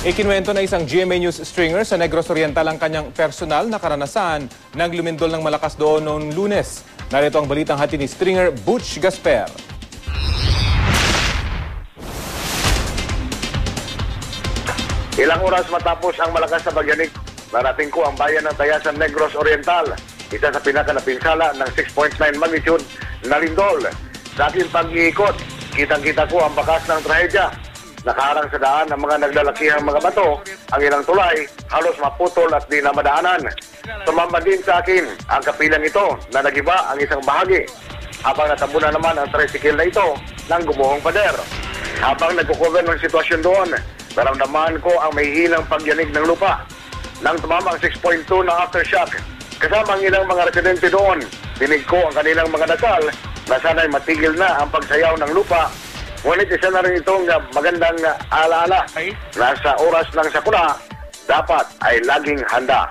Ikinuwento na isang GMA News stringer sa Negros Oriental ang kanyang personal na karanasan nang lumindol ng malakas doon noong Lunes. Narito ang balitang hatid ni stringer Butch Gasper. Ilang oras matapos ang malakas na bagyanig, narating ko ang bayan ng Tayasan, Negros Oriental, isa sa pinakanapinsala ng 6.9 magnitude na lindol. Sa aking pag-iikot, kitang-kita ko ang bakas ng trahedya. Nakaharang sa daan ang mga naglalakihang mga bato, ang ilang tulay, halos maputol at di na madaanan. Tumamba din sa akin ang kapilang ito na nagiba ang isang bahagi. Habang natabunan naman ang tricycle na ito ng gumuhong pader. Habang nagkukover ng sitwasyon doon, naramdaman ko ang may hilang pagyanig ng lupa. Nang tumama ang 6.2 na aftershock, kasama ang ilang mga residente doon, dinig ko ang kanilang mga dasal na sana'y matigil na ang pagsayaw ng lupa. Ngunit isa na rin itong magandang alaala na sa oras ng sakuna, dapat ay laging handa.